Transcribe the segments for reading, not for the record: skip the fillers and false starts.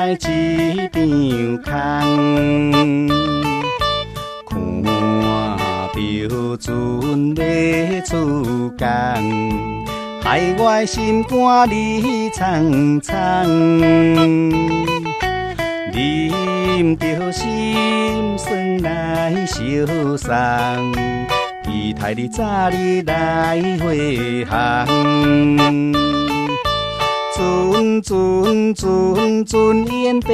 来一张空。看到船要出港，害我的心肝里苍苍。啉着心酸来相送，期待你早日来回航。船烟白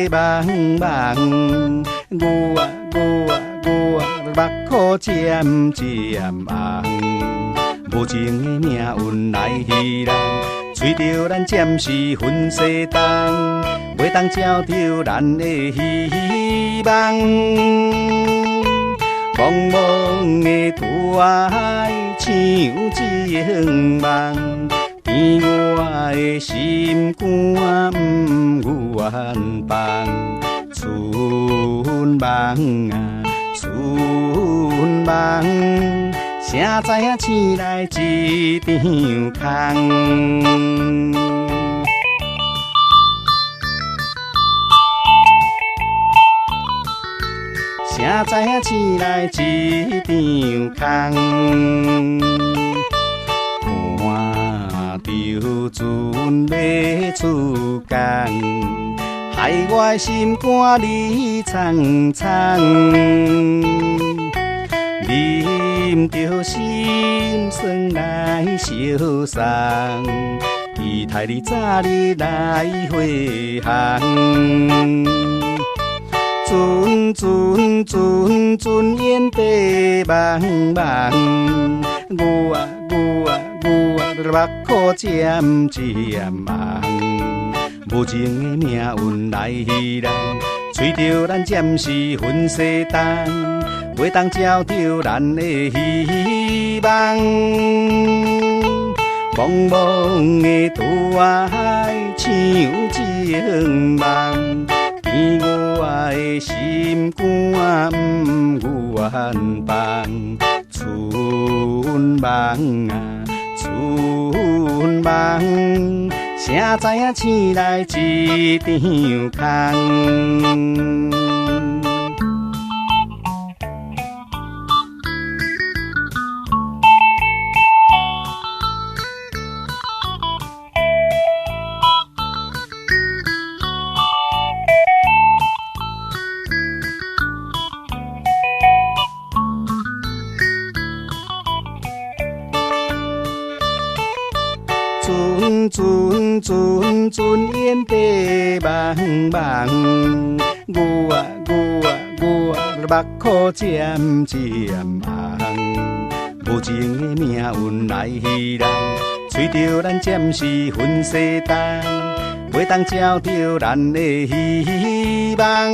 茫茫，我目眶渐渐红。无情的命运来戏人，吹着咱暂时分西东，袂当照着咱的希望。茫茫的大海像一场梦，甜我的心肝不愿放。春梦啊，春梦，谁知影醒来一场空。谁知影醒来一场空。看到船要出港，害我的心肝里苍苍。啉着心酸来相送，期待你早日来回航。船烟白茫茫，我目眶渐渐红。无情的命运来戏人，吹着咱暂时分西东，袂当照着咱的希望。茫茫的大海像一场梦，甜我的心肝不愿放。春梦啊，春梦，谁知影醒来一场空。船烟白茫茫，我目眶渐渐红。无情的命运来戏人，吹着咱暂时分西东，袂当照着咱的希望。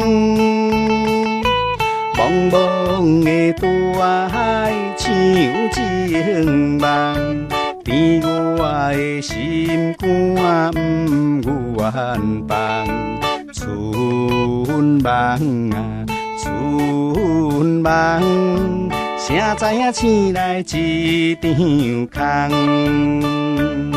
茫茫的大海像一场梦，甜我的心肝不愿放。春梦啊，春梦，谁知影醒来一场空。